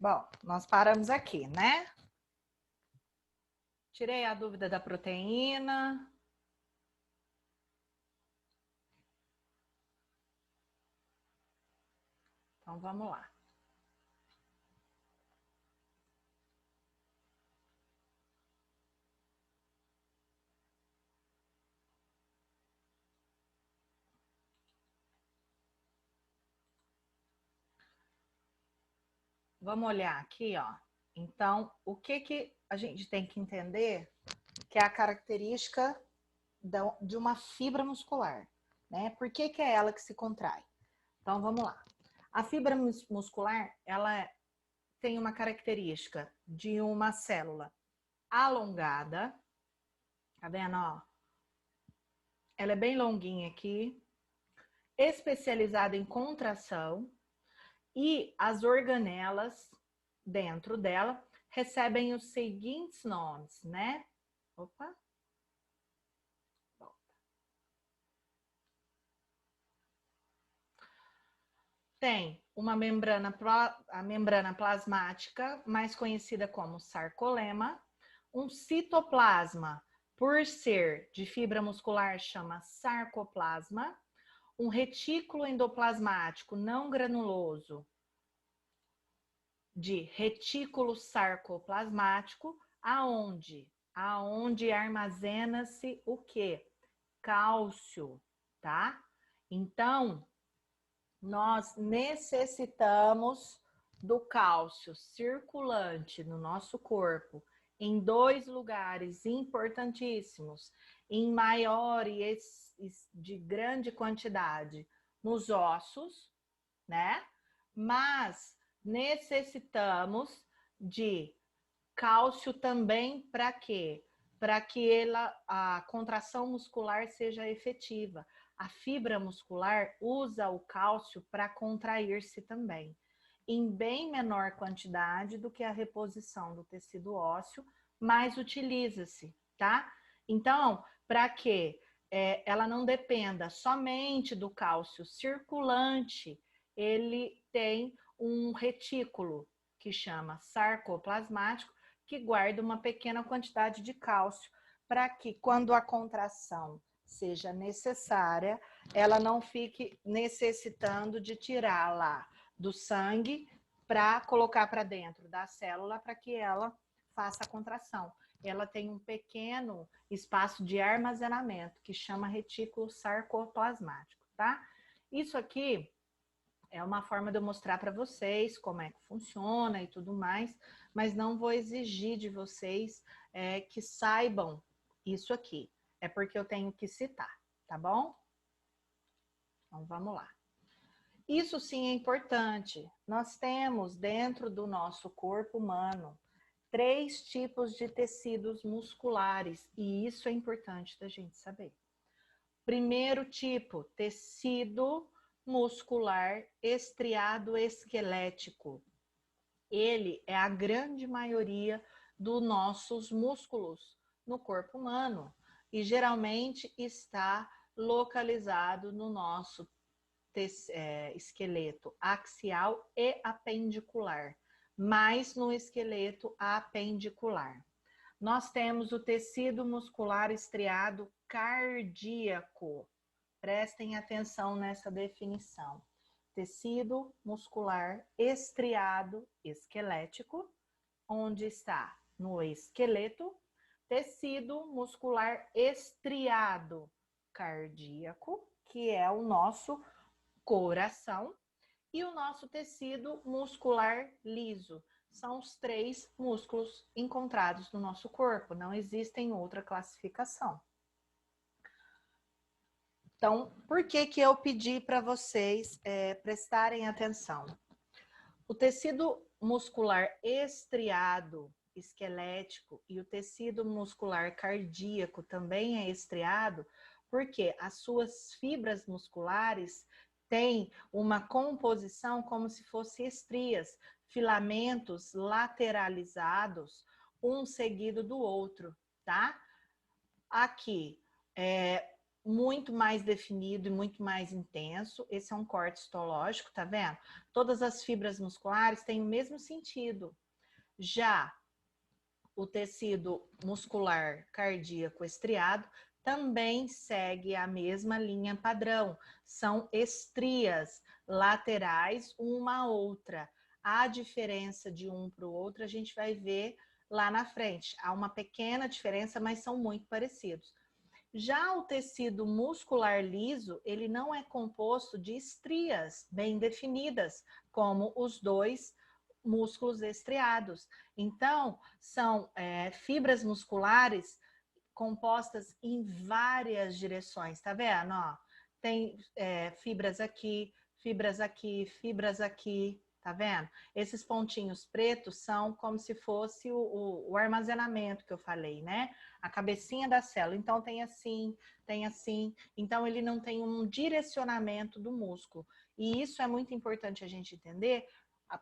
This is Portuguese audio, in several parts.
Bom, nós paramos aqui, né? Tirei a dúvida da proteína. Então, vamos lá. Vamos olhar aqui, ó. Então, o que a gente tem que entender que é a característica de uma fibra muscular, né? Por que é ela que se contrai? Então, vamos lá. A fibra muscular, ela tem uma característica de uma célula alongada, tá vendo, ó? Ela é bem longuinha aqui, especializada em contração, e as organelas dentro dela recebem os seguintes nomes, né? Opa. Volta. Tem uma membrana, a membrana plasmática, mais conhecida como sarcolema, um citoplasma, por ser de fibra muscular, chama sarcoplasma, um retículo endoplasmático não granuloso, de retículo sarcoplasmático, aonde armazena-se o quê? Cálcio, tá? Então, nós necessitamos do cálcio circulante no nosso corpo em dois lugares importantíssimos, em maior e de grande quantidade, nos ossos, né? Mas necessitamos de cálcio também para quê? Para que a contração muscular seja efetiva. A fibra muscular usa o cálcio para contrair-se também, em bem menor quantidade do que a reposição do tecido ósseo, mas utiliza-se, tá? Então, para que ela não dependa somente do cálcio circulante, ele tem um retículo que chama sarcoplasmático, que guarda uma pequena quantidade de cálcio, para que quando a contração seja necessária, ela não fique necessitando de tirar lá do sangue para colocar para dentro da célula para que ela faça a contração. Ela tem um pequeno espaço de armazenamento que chama retículo sarcoplasmático, tá? Isso aqui é uma forma de eu mostrar para vocês como é que funciona e tudo mais, mas não vou exigir de vocês que saibam isso aqui. É porque eu tenho que citar, tá bom? Então, vamos lá. Isso sim é importante. Nós temos dentro do nosso corpo humano 3 tipos de tecidos musculares, e isso é importante da gente saber. Primeiro tipo, tecido muscular estriado esquelético. Ele é a grande maioria dos nossos músculos no corpo humano e geralmente está localizado no nosso esqueleto axial e apendicular, mais no esqueleto apendicular. Nós temos o tecido muscular estriado cardíaco. Prestem atenção nessa definição. Tecido muscular estriado esquelético, onde está no esqueleto. Tecido muscular estriado cardíaco, que é o nosso coração, e o nosso tecido muscular liso. São os 3 músculos encontrados no nosso corpo, não existem outra classificação. Então, por que eu pedi para vocês prestarem atenção? O tecido muscular estriado esquelético e o tecido muscular cardíaco também é estriado, porque as suas fibras musculares têm uma composição como se fossem estrias, filamentos lateralizados, um seguido do outro, tá? Aqui, muito mais definido e muito mais intenso. Esse é um corte histológico, tá vendo? Todas as fibras musculares têm o mesmo sentido. Já o tecido muscular cardíaco estriado também segue a mesma linha padrão. São estrias laterais, uma a outra. A diferença de um para o outro a gente vai ver lá na frente. Há uma pequena diferença, mas são muito parecidos. Já o tecido muscular liso, ele não é composto de estrias bem definidas, como os dois músculos estriados. Então, são fibras musculares compostas em várias direções, tá vendo? Ó, tem fibras aqui, fibras aqui, fibras aqui, tá vendo? Esses pontinhos pretos são como se fosse o armazenamento que eu falei, né? A cabecinha da célula. Então, tem assim, tem assim. Então, ele não tem um direcionamento do músculo. E isso é muito importante a gente entender.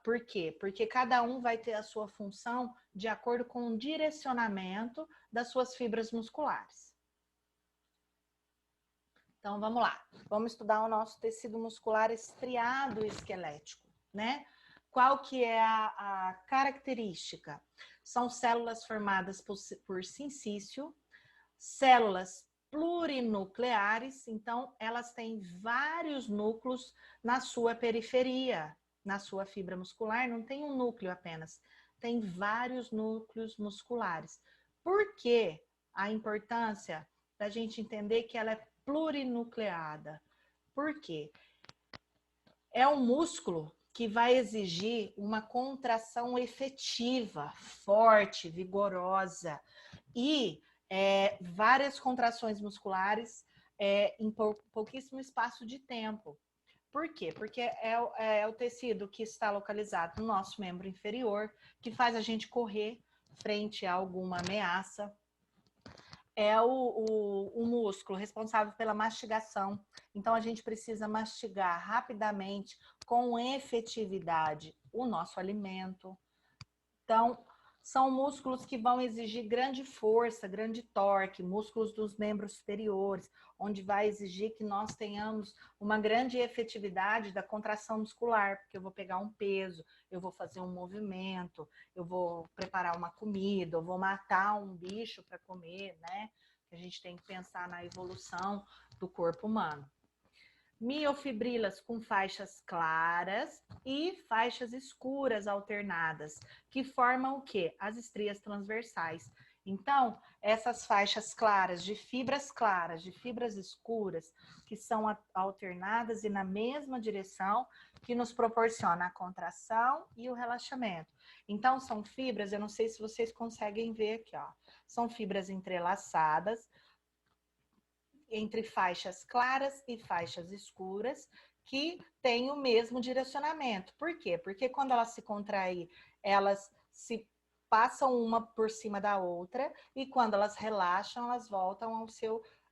Por quê? Porque cada um vai ter a sua função de acordo com o direcionamento das suas fibras musculares. Então, vamos lá. Vamos estudar o nosso tecido muscular estriado esquelético, né? Qual que é a característica? São células formadas por sincício, células plurinucleares, então elas têm vários núcleos na sua periferia, na sua fibra muscular, não tem um núcleo apenas, tem vários núcleos musculares. Por que a importância da gente entender que ela é plurinucleada? Por quê? É um músculo que vai exigir uma contração efetiva, forte, vigorosa e várias contrações musculares em pouquíssimo espaço de tempo. Por quê? Porque é o tecido que está localizado no nosso membro inferior, que faz a gente correr frente a alguma ameaça. É o músculo responsável pela mastigação. Então, a gente precisa mastigar rapidamente, com efetividade, o nosso alimento. Então, são músculos que vão exigir grande força, grande torque, músculos dos membros superiores, onde vai exigir que nós tenhamos uma grande efetividade da contração muscular, porque eu vou pegar um peso, eu vou fazer um movimento, eu vou preparar uma comida, eu vou matar um bicho para comer, né? A gente tem que pensar na evolução do corpo humano. Miofibrilas com faixas claras e faixas escuras alternadas, que formam o quê? As estrias transversais. Então, essas faixas claras, de fibras escuras, que são alternadas e na mesma direção, que nos proporciona a contração e o relaxamento. Então, são fibras, eu não sei se vocês conseguem ver aqui, ó. São fibras entrelaçadas, entre faixas claras e faixas escuras, que têm o mesmo direcionamento. Por quê? Porque quando elas se contraem, elas se passam uma por cima da outra, e quando elas relaxam, elas voltam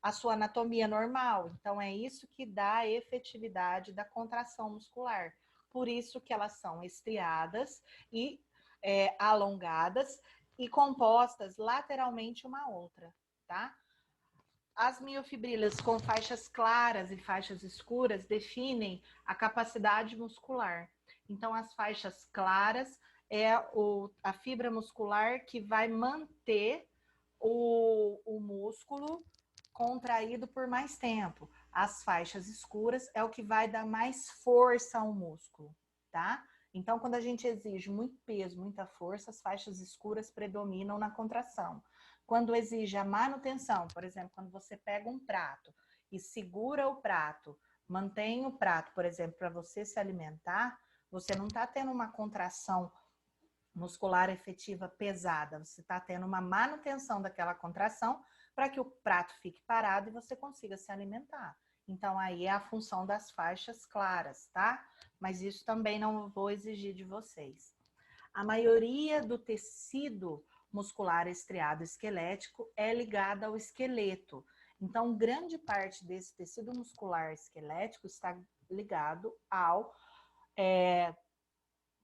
à sua anatomia normal. Então, é isso que dá a efetividade da contração muscular. Por isso que elas são estriadas e alongadas e compostas lateralmente uma à outra, tá? As miofibrilas com faixas claras e faixas escuras definem a capacidade muscular. Então, as faixas claras é a fibra muscular que vai manter o músculo contraído por mais tempo. As faixas escuras é o que vai dar mais força ao músculo, tá? Então, quando a gente exige muito peso, muita força, as faixas escuras predominam na contração. Quando exige a manutenção, por exemplo, quando você pega um prato e segura o prato, mantém o prato, por exemplo, para você se alimentar, você não está tendo uma contração muscular efetiva pesada, você está tendo uma manutenção daquela contração para que o prato fique parado e você consiga se alimentar. Então, aí é a função das faixas claras, tá? Mas isso também não vou exigir de vocês. A maioria do tecido muscular estriado esquelético é ligada ao esqueleto. Então, grande parte desse tecido muscular esquelético está ligado ao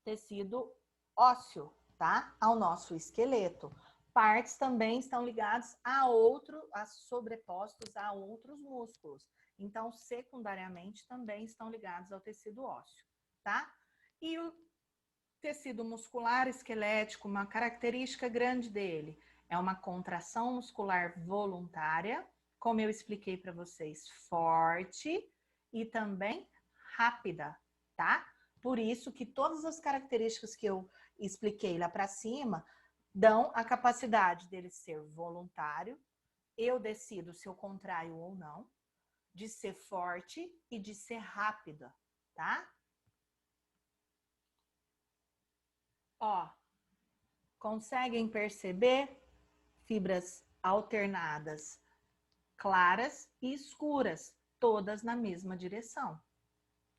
tecido ósseo, tá? Ao nosso esqueleto. partes também estão ligadas a sobrepostos a outros músculos. Então, secundariamente, também estão ligados ao tecido ósseo, tá? E o tecido muscular esquelético, uma característica grande dele é uma contração muscular voluntária, como eu expliquei para vocês, forte e também rápida, tá? Por isso que todas as características que eu expliquei lá para cima dão a capacidade dele ser voluntário, eu decido se eu contraio ou não, de ser forte e de ser rápida, tá? Ó, conseguem perceber fibras alternadas, claras e escuras, todas na mesma direção,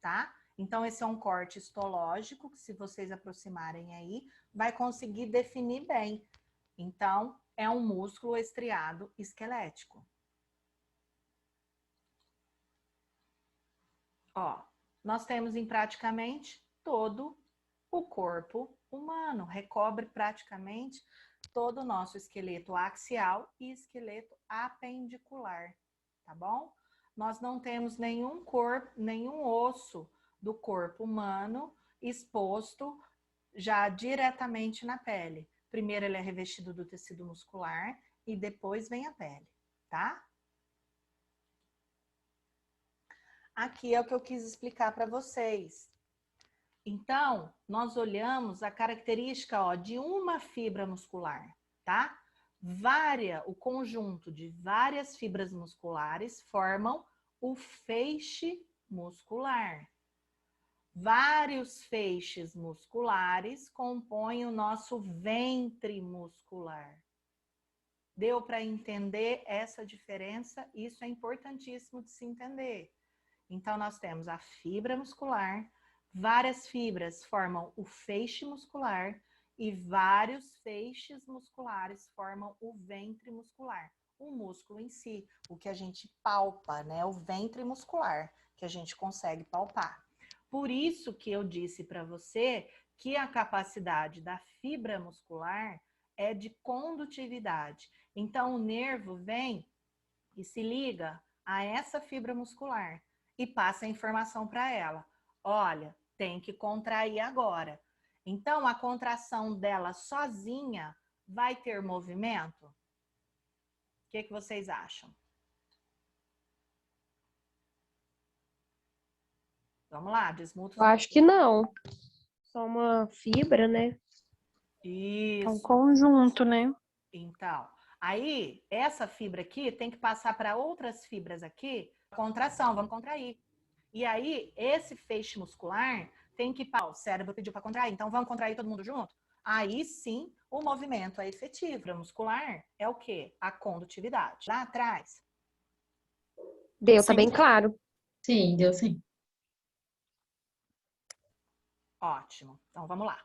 tá? Então, esse é um corte histológico, que se vocês aproximarem aí, vai conseguir definir bem. Então, é um músculo estriado esquelético. Ó, nós temos em praticamente todo o corpo humano, recobre praticamente todo o nosso esqueleto axial e esqueleto apendicular, tá bom? Nós não temos nenhum osso do corpo humano exposto já diretamente na pele. Primeiro ele é revestido do tecido muscular e depois vem a pele, tá? Aqui é o que eu quis explicar para vocês. Então, nós olhamos a característica, ó, de uma fibra muscular, tá? O conjunto de várias fibras musculares formam o feixe muscular. Vários feixes musculares compõem o nosso ventre muscular. Deu para entender essa diferença? Isso é importantíssimo de se entender. Então, nós temos a fibra muscular, várias fibras formam o feixe muscular e vários feixes musculares formam o ventre muscular. O músculo em si, o que a gente palpa, né? O ventre muscular, que a gente consegue palpar. Por isso que eu disse para você que a capacidade da fibra muscular é de condutividade. Então, o nervo vem e se liga a essa fibra muscular e passa a informação para ela. Olha, tem que contrair agora. Então, a contração dela sozinha vai ter movimento? O que vocês acham? Vamos lá, desmuta. Eu acho que não. Só uma fibra, né? Isso. É um conjunto, né? Então, aí, essa fibra aqui tem que passar para outras fibras aqui, contração, vamos contrair. E aí, esse feixe muscular tem que... O cérebro pediu para contrair, então vamos contrair todo mundo junto? Aí sim, o movimento é efetivo. A muscular é o quê? A condutividade. Lá atrás. Deu, tá bem claro. Sim, deu sim. Ótimo. Então, vamos lá.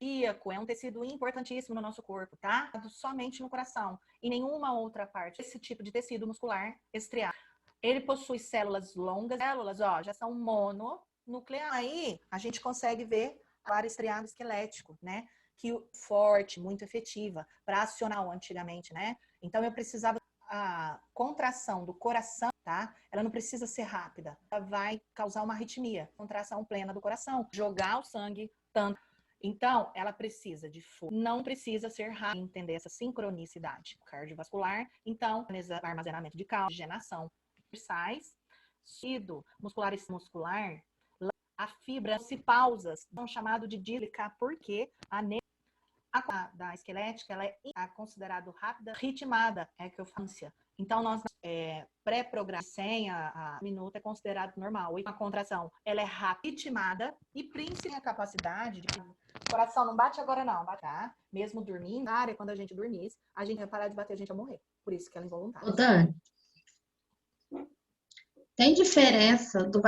Cardíaco é um tecido importantíssimo no nosso corpo, tá? Somente no coração e nenhuma outra parte. Esse tipo de tecido muscular estriado. Ele possui células longas, células, ó, já são mononucleares. Aí a gente consegue ver a área estriado esquelético, né? Que forte, muito efetiva para acionar antigamente, né? Então eu precisava a contração do coração, tá? Ela não precisa ser rápida. Ela vai causar uma arritmia, contração plena do coração, jogar o sangue tanto. Então, ela precisa de força, não precisa ser rápida, entender essa sincronicidade cardiovascular. Então, armazenamento de cálcio, oxigenação, tecido muscular, a fibra se pausas, são chamado de dílica, porque a da esquelética ela é considerada rápida, ritmada, é que eu falo. Então, nós pré-programa sem a minuto é considerado normal. E a contração, ela é rápida, ritmada e principalmente a capacidade de... O coração não bate agora não, tá? Mesmo dormindo, quando a gente dormisse, a gente ia parar de bater, a gente ia morrer. Por isso que ela é involuntária. Ô, Dani, tem diferença do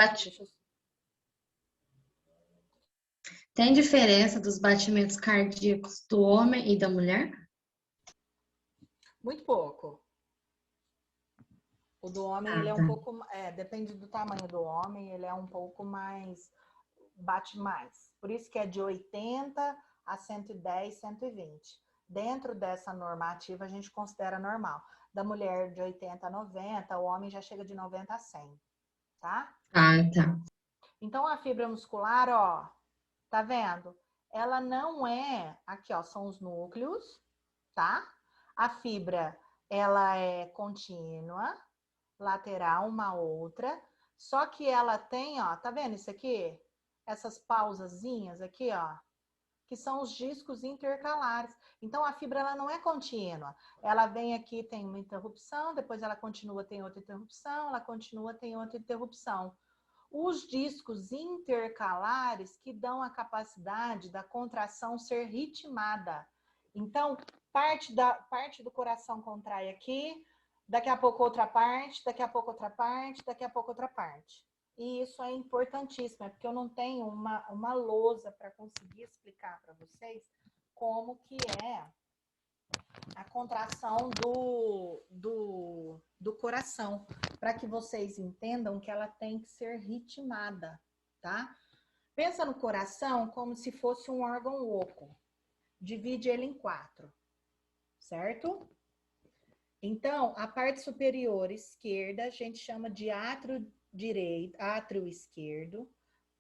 Tem diferença dos batimentos cardíacos do homem e da mulher? Muito pouco. O do homem, ele é um pouco... depende do tamanho do homem, ele é um pouco mais... Bate mais. Por isso que é de 80 a 110, 120. Dentro dessa normativa, a gente considera normal. Da mulher de 80 a 90, o homem já chega de 90 a 100, tá? Ah, tá. Então, a fibra muscular, ó, tá vendo? Ela não é... Aqui, ó, são os núcleos, tá? A fibra, ela é contínua, lateral uma outra, só que ela tem, ó, tá vendo isso aqui? Essas pausazinhas aqui, ó, que são os discos intercalares. Então, a fibra, ela não é contínua. Ela vem aqui, tem uma interrupção, depois ela continua, tem outra interrupção, ela continua, tem outra interrupção. Os discos intercalares que dão a capacidade da contração ser ritmada. Então, parte do coração contrai aqui, daqui a pouco outra parte, daqui a pouco outra parte, daqui a pouco outra parte. E isso é importantíssimo, é porque eu não tenho uma lousa para conseguir explicar para vocês como que é a contração do coração, para que vocês entendam que ela tem que ser ritmada, tá? Pensa no coração como se fosse um órgão oco. Divide ele em 4, certo? Então, a parte superior esquerda a gente chama de átrio direito, átrio esquerdo.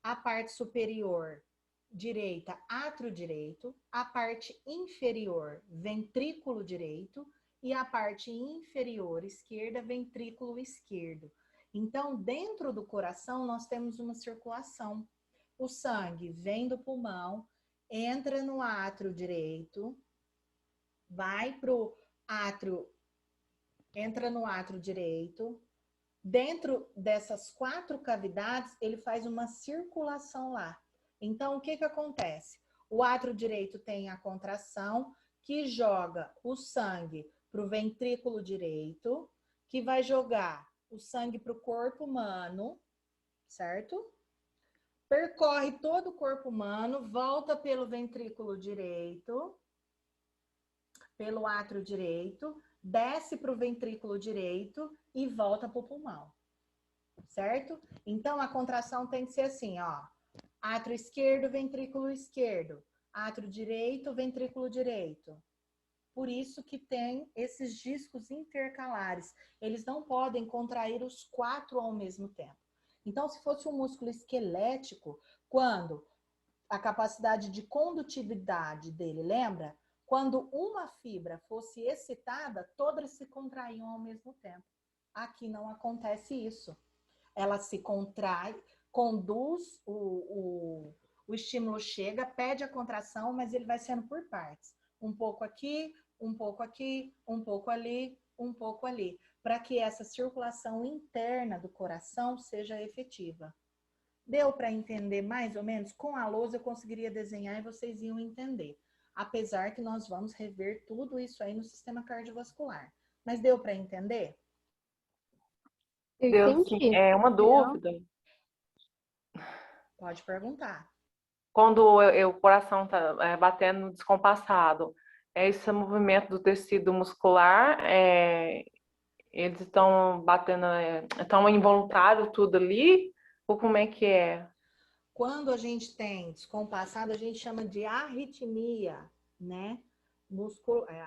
A parte superior direita, átrio direito. A parte inferior, ventrículo direito. E a parte inferior esquerda, ventrículo esquerdo. Então, dentro do coração, nós temos uma circulação. O sangue vem do pulmão, entra no átrio direito, vai para o átrio, entra no átrio direito. Dentro dessas 4 cavidades, ele faz uma circulação lá. Então, o que que acontece? O átrio direito tem a contração que joga o sangue para o ventrículo direito, que vai jogar o sangue para o corpo humano, certo? Percorre todo o corpo humano, volta pelo ventrículo direito, pelo átrio direito, desce para o ventrículo direito e volta para o pulmão, certo? Então, a contração tem que ser assim, ó. Átrio esquerdo, ventrículo esquerdo. Átrio direito, ventrículo direito. Por isso que tem esses discos intercalares. Eles não podem contrair os 4 ao mesmo tempo. Então, se fosse um músculo esquelético, quando a capacidade de condutividade dele, lembra? Quando uma fibra fosse excitada, todas se contraíam ao mesmo tempo. Aqui não acontece isso. Ela se contrai, conduz, o estímulo chega, pede a contração, mas ele vai sendo por partes. Um pouco aqui, um pouco aqui, um pouco ali, um pouco ali, para que essa circulação interna do coração seja efetiva. Deu para entender mais ou menos? Com a lousa eu conseguiria desenhar e vocês iam entender. Apesar que nós vamos rever tudo isso aí no sistema cardiovascular. Mas deu para entender? Eu Deu sim. entendi. É uma dúvida. Pode perguntar. Quando o coração está batendo descompassado, esse movimento do tecido muscular, eles estão batendo, estão involuntário tudo ali? Ou como é que é? Quando a gente tem descompassado, a gente chama de arritmia, né?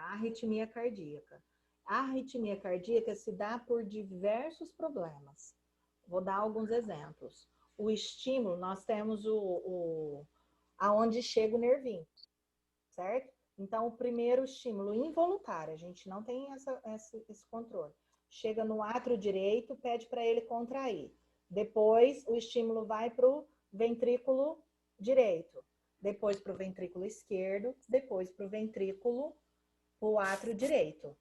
Arritmia cardíaca. A arritmia cardíaca se dá por diversos problemas. Vou dar alguns exemplos. O estímulo, nós temos aonde chega o nervinho, certo? Então, o primeiro estímulo involuntário, a gente não tem esse controle. Chega no átrio direito, pede para ele contrair. Depois, o estímulo vai para o ventrículo direito, depois para o ventrículo esquerdo, depois para o ventrículo, o átrio direito.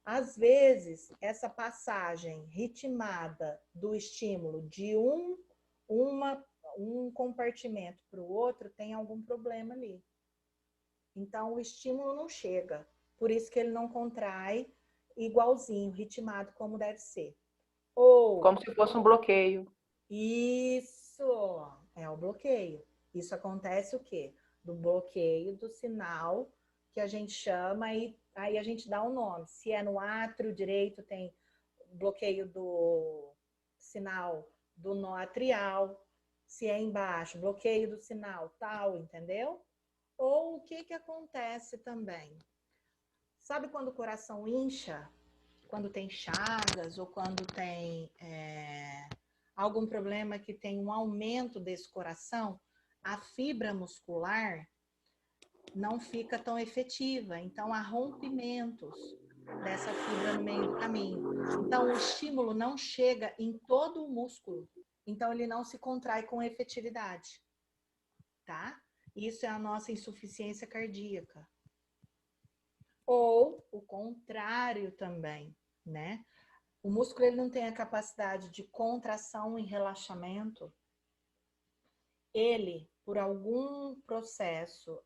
Às vezes, essa passagem ritmada do estímulo de um compartimento para o outro tem algum problema ali. Então, o estímulo não chega. Por isso que ele não contrai igualzinho, ritmado como deve ser. Ou... Como se fosse um bloqueio. Isso é o bloqueio. Isso acontece o quê? Do bloqueio do sinal que a gente chama e aí a gente dá um nome. Se é no átrio direito, tem bloqueio do sinal do nó atrial. Se é embaixo, bloqueio do sinal tal, entendeu? Ou o que que acontece também? Sabe quando o coração incha? Quando tem chagas ou quando tem algum problema que tem um aumento desse coração, a fibra muscular não fica tão efetiva. Então, há rompimentos dessa fibra no meio do caminho. Então, o estímulo não chega em todo o músculo. Então, ele não se contrai com efetividade, tá? Isso é a nossa insuficiência cardíaca. Ou o contrário também, né? O músculo ele não tem a capacidade de contração e relaxamento. Ele, por algum processo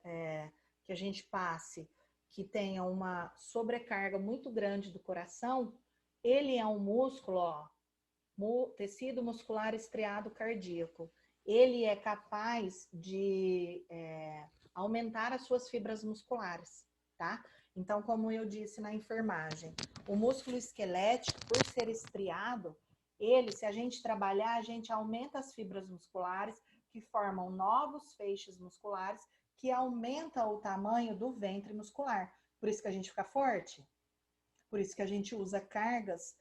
que a gente passe, que tenha uma sobrecarga muito grande do coração, ele é um músculo, ó, tecido muscular estriado cardíaco. Ele é capaz de aumentar as suas fibras musculares, tá? Então, como eu disse na enfermagem, o músculo esquelético, por ser estriado, ele, se a gente trabalhar, a gente aumenta as fibras musculares, que formam novos feixes musculares, que aumenta o tamanho do ventre muscular. Por isso que a gente fica forte. Por isso que a gente usa cargas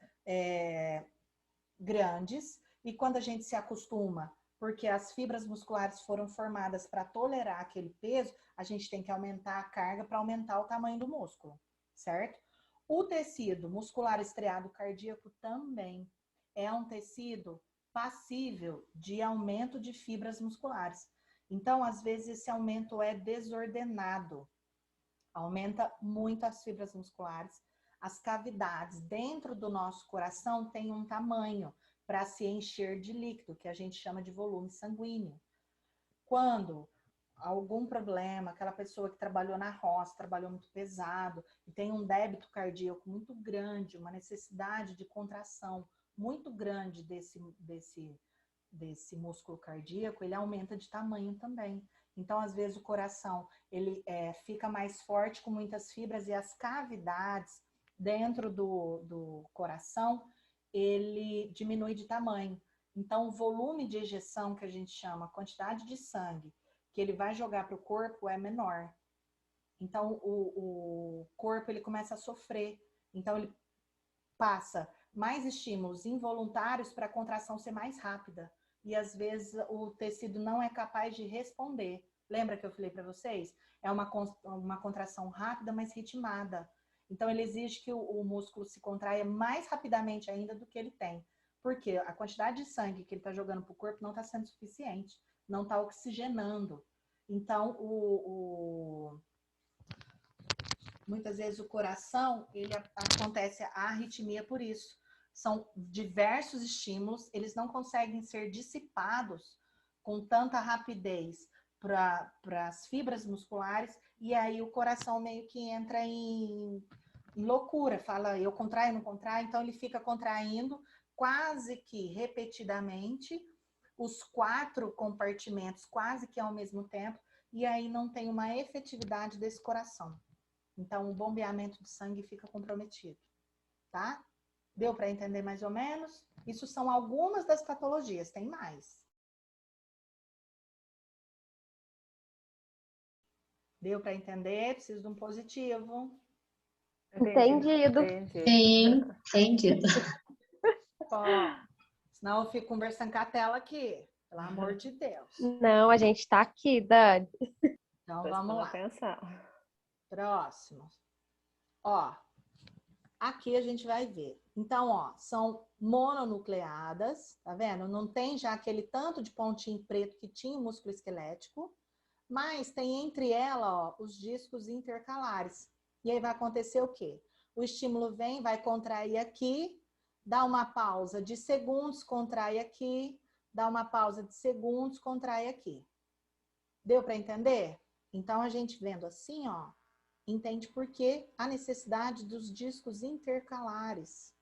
grandes. E quando a gente se acostuma, porque as fibras musculares foram formadas para tolerar aquele peso, a gente tem que aumentar a carga para aumentar o tamanho do músculo, certo? O tecido muscular estriado cardíaco também é um tecido passível de aumento de fibras musculares. Então, às vezes, esse aumento é desordenado. Aumenta muito as fibras musculares. As cavidades dentro do nosso coração têm um tamanho para se encher de líquido, que a gente chama de volume sanguíneo. Quando algum problema, aquela pessoa que trabalhou na roça, trabalhou muito pesado, e tem um débito cardíaco muito grande, uma necessidade de contração muito grande desse músculo cardíaco, ele aumenta de tamanho também. Então, às vezes, o coração ele fica mais forte com muitas fibras e as cavidades dentro do coração, ele diminui de tamanho. Então, o volume de ejeção, que a gente chama, a quantidade de sangue que ele vai jogar para o corpo é menor. Então, o corpo ele começa a sofrer. Então, ele passa mais estímulos involuntários para a contração ser mais rápida. E, às vezes, o tecido não é capaz de responder. Lembra que eu falei para vocês? É uma contração rápida, mas ritmada. Então, ele exige que o músculo se contraia mais rapidamente ainda do que ele tem. Porque a quantidade de sangue que ele está jogando para o corpo não está sendo suficiente. Não está oxigenando. Então, muitas vezes o coração, ele acontece a arritmia por isso. São diversos estímulos, eles não conseguem ser dissipados com tanta rapidez para as fibras musculares, e aí o coração meio que entra em loucura, fala eu contraio, não contraio, então ele fica contraindo quase que repetidamente os 4 compartimentos quase que ao mesmo tempo, e aí não tem uma efetividade desse coração. Então, o bombeamento de sangue fica comprometido, tá? Deu para entender mais ou menos? Isso são algumas das patologias, tem mais. Deu para entender? Preciso de um positivo. Entendido. Sim, entendido. Ó, senão eu fico conversando com a tela aqui, pelo amor de Deus. Não, a gente tá aqui, Dani. Então, vamos lá. Pensar. Próximo. Ó, aqui a gente vai ver. Então, ó, são mononucleadas, tá vendo? Não tem já aquele tanto de pontinho preto que tinha o músculo esquelético, mas tem entre ela, ó, os discos intercalares. E aí vai acontecer o quê? O estímulo vem, vai contrair aqui, dá uma pausa de segundos, contrai aqui, dá uma pausa de segundos, contrai aqui. Deu para entender? Então, a gente vendo assim, ó, entende por que a necessidade dos discos intercalares.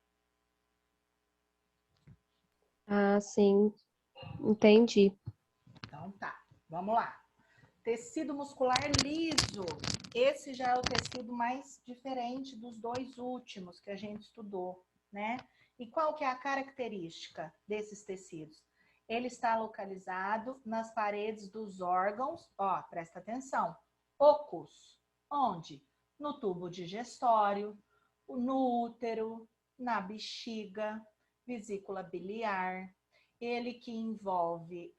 Ah, sim. Entendi. Então tá, vamos lá. Tecido muscular liso. Esse já é o tecido mais diferente dos dois últimos que a gente estudou, né? E qual que é a característica desses tecidos? Ele está localizado nas paredes dos órgãos, ó, presta atenção, ocos. Onde? No tubo digestório, no útero, na bexiga, vesícula biliar. Ele que envolve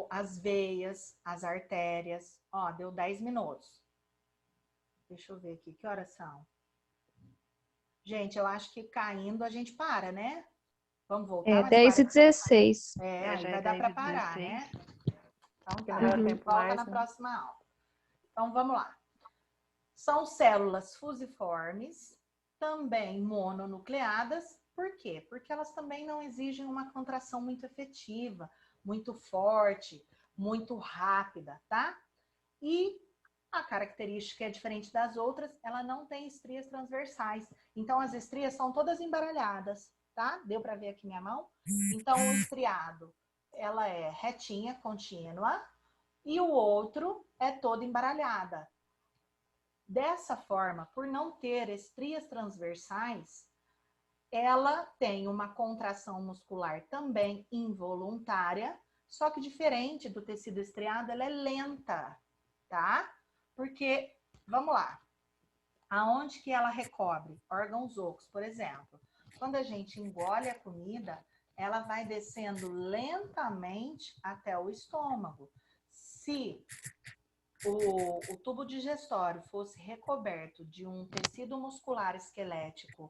as veias, as artérias. Ó, deu 10 minutos. Deixa eu ver aqui, que horas são? Gente, eu acho que caindo a gente para, né? Vamos voltar mais 10h16. aí já vai é dar para 10h16. parar, né? Então Que tá, não dá a gente tempo volta mais, na né? próxima aula. Então vamos lá. São células fusiformes, também mononucleadas. Por quê? Porque elas também não exigem uma contração muito efetiva, muito forte, muito rápida, tá? E a característica é diferente das outras, ela não tem estrias transversais. Então, as estrias são todas embaralhadas, tá? Deu para ver aqui minha mão? Então, o estriado, ela é retinha, contínua, e o outro é toda embaralhada. Dessa forma, por não ter estrias transversais, ela tem uma contração muscular também involuntária, só que diferente do tecido estriado, ela é lenta, tá? Porque, vamos lá, aonde que ela recobre? Órgãos ocos, por exemplo. Quando a gente engole a comida, ela vai descendo lentamente até o estômago. Se o tubo digestório fosse recoberto de um tecido muscular esquelético,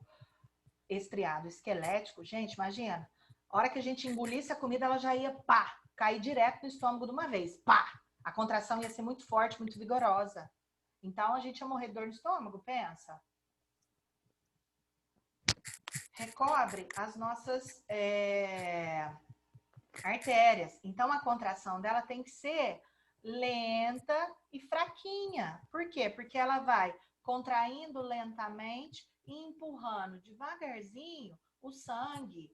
estriado esquelético, gente, imagina, a hora que a gente engolisse a comida, ela já ia, pá, cair direto no estômago de uma vez, pá! A contração ia ser muito forte, muito vigorosa. Então, a gente ia morrer de dor no estômago, pensa. Recobre as nossas artérias. Então, a contração dela tem que ser lenta e fraquinha. Por quê? Porque ela vai contraindo lentamente e empurrando devagarzinho o sangue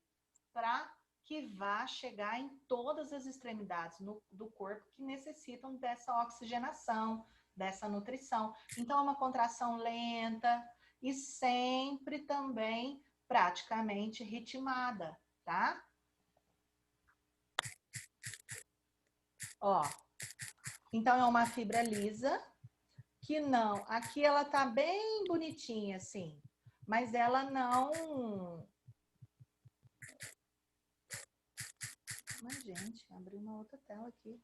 para que vá chegar em todas as extremidades do corpo que necessitam dessa oxigenação, dessa nutrição. Então, é uma contração lenta e sempre também praticamente ritmada, tá? Ó, então é uma fibra lisa que não, aqui ela tá bem bonitinha assim, mas ela não. Mas gente, abri uma outra tela aqui.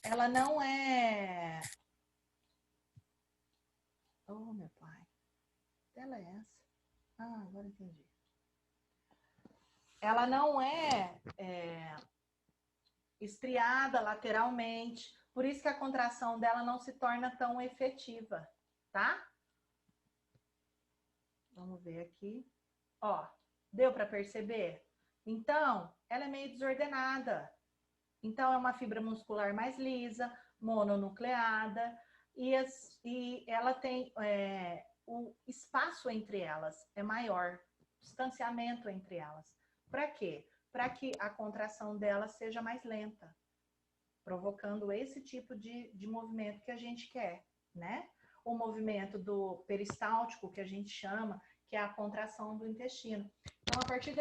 Ela não é. Oh, meu pai. Que tela é essa? Ah, agora entendi. Ela não é estriada lateralmente, por isso que a contração dela não se torna tão efetiva, tá? Vamos ver aqui. Ó, deu para perceber? Então, ela é meio desordenada. Então, é uma fibra muscular mais lisa, mononucleada, e ela tem o espaço entre elas é maior, o distanciamento entre elas. Para quê? Para que a contração dela seja mais lenta, provocando esse tipo de movimento que a gente quer, né? O movimento do peristáltico, que a gente chama, que é a contração do intestino. Então, a partir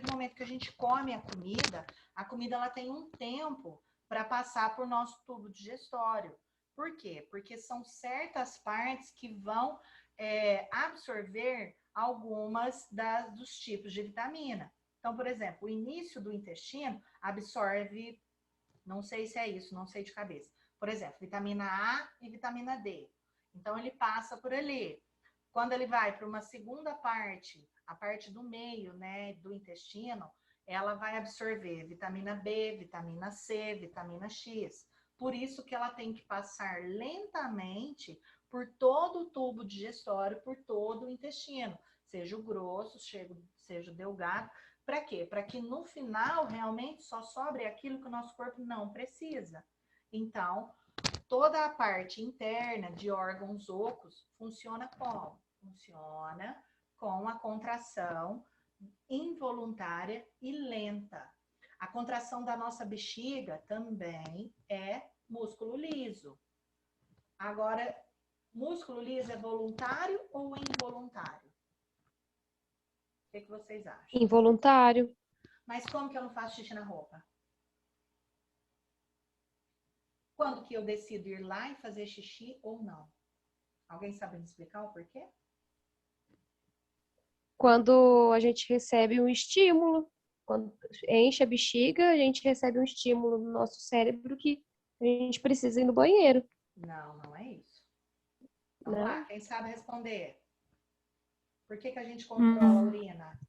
do momento que a gente come a comida ela tem um tempo para passar por nosso tubo digestório. Por quê? Porque são certas partes que vão absorver algumas dos tipos de vitamina. Então, por exemplo, o início do intestino absorve, não sei se é isso, não sei de cabeça. Por exemplo, vitamina A e vitamina D. Então, ele passa por ali. Quando ele vai para uma segunda parte, a parte do meio, né, do intestino, ela vai absorver vitamina B, vitamina C, vitamina X. Por isso que ela tem que passar lentamente por todo o tubo digestório, por todo o intestino, seja o grosso, seja o delgado. Para quê? Para que no final realmente só sobre aquilo que o nosso corpo não precisa. Então, toda a parte interna de órgãos ocos funciona como? Funciona com a contração involuntária e lenta. A contração da nossa bexiga também é músculo liso. Agora, músculo liso é voluntário ou involuntário? O que vocês acham? Involuntário. Mas como que eu não faço xixi na roupa? Quando que eu decido ir lá e fazer xixi ou não? Alguém sabe me explicar o porquê? Quando a gente recebe um estímulo, quando enche a bexiga, a gente recebe um estímulo no nosso cérebro que a gente precisa ir no banheiro, Não, não é isso. Vamos né? lá, quem sabe responder? Por que que a gente controla a urina?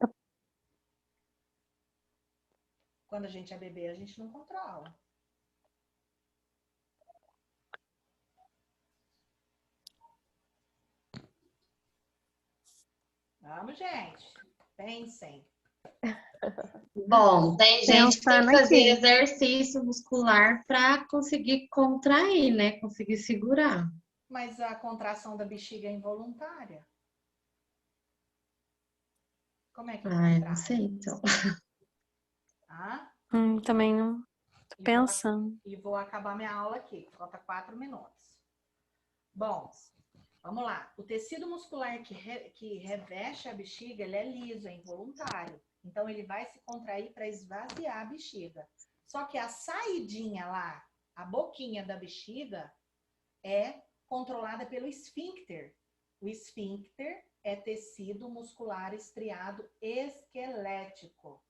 Quando a gente é bebê, a gente não controla. Vamos, gente. Pensem. Bom, tem gente que tem que Pensando fazer aqui. exercício muscular para conseguir contrair, né? Conseguir segurar. Mas a contração da bexiga é involuntária. Como é que Ai, não contrai? sei, então. Ah, Também não. Tô e pensando. vou acabar minha aula aqui. Falta 4 minutos. Bom, vamos lá. O tecido muscular que reveste a bexiga, ele é liso, é involuntário. Então, ele vai se contrair para esvaziar a bexiga. Só que a saidinha lá, a boquinha da bexiga, é controlada pelo esfíncter. O esfíncter é tecido muscular estriado esquelético,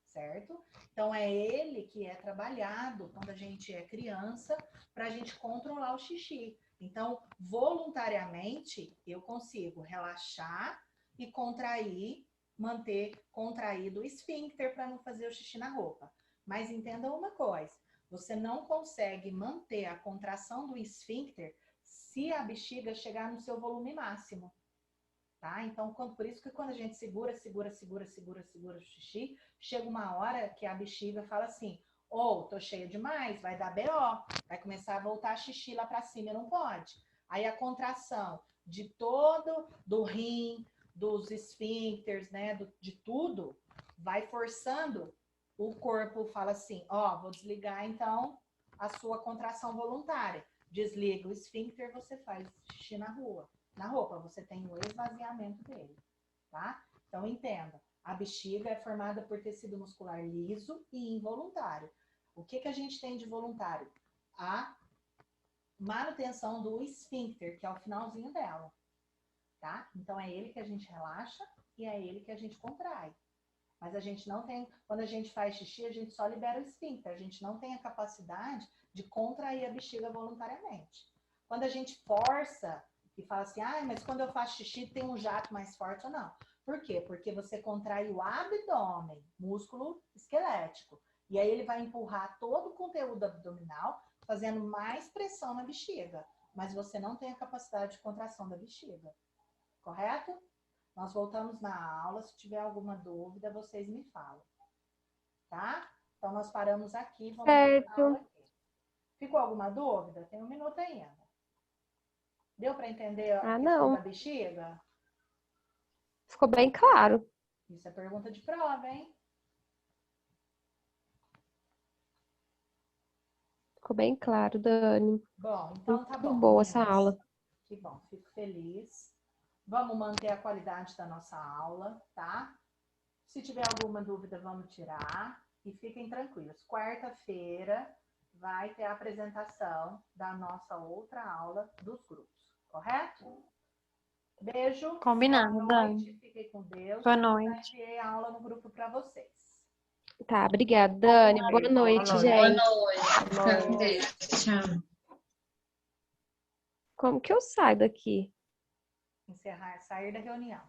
certo? Então, é ele que é trabalhado quando a gente é criança para a gente controlar o xixi. Então, voluntariamente, eu consigo relaxar e contrair, manter contraído o esfíncter para não fazer o xixi na roupa. Mas entenda uma coisa, você não consegue manter a contração do esfíncter se a bexiga chegar no seu volume máximo. Tá? Então, por isso que quando a gente segura o xixi, chega uma hora que a bexiga fala assim, tô cheia demais, vai dar BO, vai começar a voltar xixi lá para cima, não pode. Aí a contração de todo, do rim, dos esfíncteres, né, de tudo, vai forçando, o corpo fala assim, vou desligar então a sua contração voluntária. Desliga o esfíncter, você faz xixi na rua. Na roupa, você tem o esvaziamento dele, tá? Então, entenda, a bexiga é formada por tecido muscular liso e involuntário. O que a gente tem de voluntário? A manutenção do esfíncter, que é o finalzinho dela, tá? Então, é ele que a gente relaxa e é ele que a gente contrai. Mas a gente não tem, quando a gente faz xixi, a gente só libera o esfíncter, a gente não tem a capacidade de contrair a bexiga voluntariamente. Quando a gente força e fala assim, mas quando eu faço xixi tem um jato mais forte ou não? Por quê? Porque você contrai o abdômen, músculo esquelético. E aí ele vai empurrar todo o conteúdo abdominal, fazendo mais pressão na bexiga. Mas você não tem a capacidade de contração da bexiga. Correto? Nós voltamos na aula. Se tiver alguma dúvida, vocês me falam. Tá? Então, nós paramos aqui. Vamos voltar na aula aqui. Ficou alguma dúvida? Tem 1 minuto ainda. Deu para entender a questão Não. da bexiga? Ficou bem claro. Isso é pergunta de prova, hein? Ficou bem claro, Dani. Bom, então tá bom. Muito boa essa meninas. aula. Que bom, fico feliz. Vamos manter a qualidade da nossa aula, tá? Se tiver alguma dúvida, vamos tirar. E fiquem tranquilos. Quarta-feira vai ter a apresentação da nossa outra aula dos grupos. Correto? Beijo. Combinado, Boa Dani. noite. Fiquem com Deus. Boa Já noite. enviei a aula no grupo para vocês. Tá, obrigada, Dani. Boa noite, noite. Boa gente. noite. Fica com Deus. Tchau. Como que eu saio daqui? Encerrar, sair da reunião.